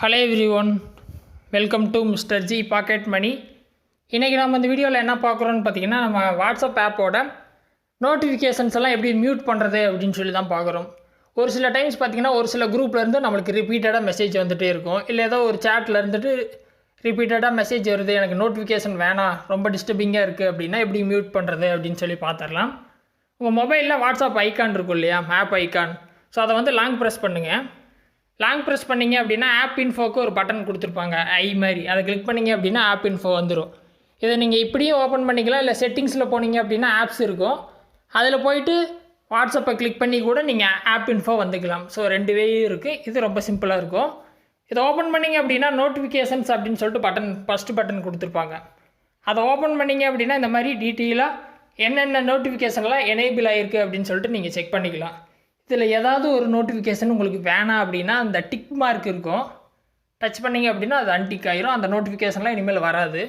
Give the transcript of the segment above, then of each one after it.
Hello everyone, welcome to mister G pocket money. இன்றைக்கி நம்ம இந்த வீடியோவில் என்ன பார்க்குறோன்னு பார்த்தீங்கன்னா, நம்ம வாட்ஸ்அப் ஆப்போட நோட்டிஃபிகேஷன்ஸ் எல்லாம் எப்படி மியூட் பண்ணுறது அப்படின்னு சொல்லி தான் பார்க்குறோம். ஒரு சில டைம்ஸ் பார்த்திங்கன்னா ஒரு சில குரூப்லேருந்து நம்மளுக்கு ரிப்பீட்டடாக மெசேஜ் வந்துகிட்டே இருக்கும். இல்லை ஏதோ ஒரு சேட்டில் இருந்துட்டு ரிப்பீட்டடாக மெசேஜ் வருது, எனக்கு நோட்டிஃபிகேஷன் வேணாம், ரொம்ப டிஸ்டர்பிங்காக இருக்குது அப்படின்னா எப்படி மியூட் பண்ணுறது அப்படின்னு சொல்லி பார்த்துடலாம். உங்கள் மொபைலில் வாட்ஸ்அப் ஐக்கான் இருக்கும் இல்லையா, ஆப் ஐக்கான். ஸோ அதை வந்து லாங் ப்ரெஸ் பண்ணுங்கள். லாங் ப்ரெஸ் பண்ணிங்க அப்படின்னா ஆப் இன்ஃபோக்கு ஒரு பட்டன் கொடுத்துருப்பாங்க, ஐ மாதிரி. அதை கிளிக் பண்ணிங்க அப்படின்னா ஆப் இன்ஃபோ வந்துடும். இதை நீங்கள் இப்படியும் ஓப்பன் பண்ணிக்கலாம், இல்லை செட்டிங்ஸில் போனீங்க அப்படின்னா ஆப்ஸ் இருக்கும், அதில் போயிட்டு வாட்ஸ்அப்பை கிளிக் பண்ணி கூட நீங்கள் ஆப் இன்ஃபோ வந்துக்கலாம். ஸோ 2 வே இருக்குது. இது ரொம்ப சிம்பிளாக இருக்கும். இதை ஓப்பன் பண்ணிங்க அப்படின்னா நோட்டிஃபிகேஷன்ஸ் அப்படின்னு சொல்லிட்டு ஃபஸ்ட்டு பட்டன் கொடுத்துருப்பாங்க. அதை ஓப்பன் பண்ணிங்க அப்படின்னா இந்த மாதிரி டீட்டெயிலாக என்னென்ன நோட்டிஃபிகேஷன்லாம் எனேபிள் ஆகிருக்கு அப்படின்னு சொல்லிட்டு நீங்கள் செக் பண்ணிக்கலாம். இதில் ஏதாவது ஒரு நோட்டிஃபிகேஷன் உங்களுக்கு வேணாம் அப்படின்னா அந்த டிக் மார்க் இருக்கும், டச் பண்ணிங்க அப்படின்னா அது அன்டிக் ஆகிரும். அந்த நோட்டிஃபிகேஷன்லாம் இனிமேல் வராது.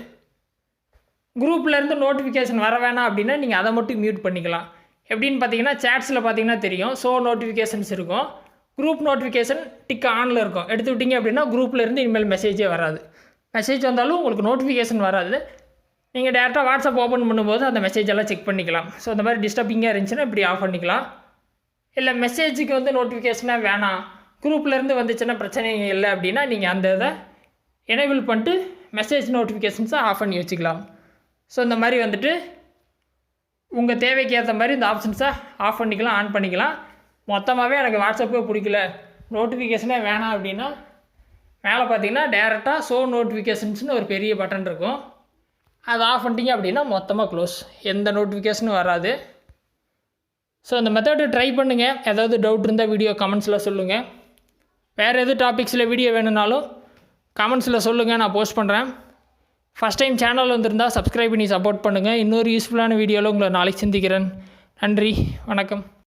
குரூப்லேருந்து நோட்டிஃபிகேஷன் வர வேணாம் அப்படின்னா நீங்கள் அதை மட்டும் மியூட் பண்ணிக்கலாம். எப்படின்னு பார்த்தீங்கன்னா சேட்ஸில் பார்த்தீங்கன்னா தெரியும், ஷோ நோட்டிஃபிகேஷன்ஸ் இருக்கும், குரூப் நோட்டிஃபிகேஷன் டிக் ஆனில் இருக்கும். எடுத்து விட்டிங்க அப்படின்னா குரூப்லேருந்து இனிமேல் மெசேஜே வராது. மெசேஜ் வந்தாலும் உங்களுக்கு நோட்டிஃபிகேஷன் வராது. நீங்கள் டேரெக்டாக வாட்ஸ்அப் ஓப்பன் பண்ணும்போது அந்த மெசேஜ் எல்லாம் செக் பண்ணிக்கலாம். ஸோ இந்த மாதிரி டிஸ்டர்பிங்காக இருந்துச்சுன்னா இப்படி ஆஃப் பண்ணிக்கலாம். இல்லை மெசேஜுக்கு வந்து நோட்டிஃபிகேஷனாக வேணாம், குரூப்லேருந்து வந்துச்சுன்னா பிரச்சனை இல்லை அப்படின்னா நீங்கள் அந்த இதை எனேபிள் பண்ணிட்டு மெசேஜ் நோட்டிஃபிகேஷன்ஸை ஆஃப் பண்ணி வச்சுக்கலாம். ஸோ இந்த மாதிரி வந்துட்டு உங்கள் தேவைக்கு ஏற்ற மாதிரி இந்த ஆப்ஷன்ஸை ஆஃப் பண்ணிக்கலாம், ஆன் பண்ணிக்கலாம். மொத்தமாகவே எனக்கு வாட்ஸ்அப்பே பிடிக்கல, நோட்டிஃபிகேஷனே வேணாம் அப்படின்னா மேலே பார்த்தீங்கன்னா டேரெக்டாக ஷோ நோட்டிஃபிகேஷன்ஸ்னு ஒரு பெரிய பட்டன் இருக்கும், அதை ஆஃப் பண்ணிட்டீங்க அப்படின்னா மொத்தமாக க்ளோஸ், எந்த நோட்டிஃபிகேஷனும் வராது. ஸோ இந்த மெத்தடு ட்ரை பண்ணுங்கள். ஏதாவது டவுட் இருந்தால் வீடியோ கமெண்ட்ஸில் சொல்லுங்கள். வேறு எது டாபிக்ஸில் வீடியோ வேணும்னாலும் கமெண்ட்ஸில் சொல்லுங்கள், நான் போஸ்ட் பண்ணுறேன். ஃபஸ்ட் டைம் சேனல் வந்திருந்தால் சப்ஸ்கிரைப் பண்ணி சப்போர்ட் பண்ணுங்கள். இன்னொரு யூஸ்ஃபுல்லான வீடியோவில் உங்களை நாளைக்கு சந்திக்கிறேன். நன்றி, வணக்கம்.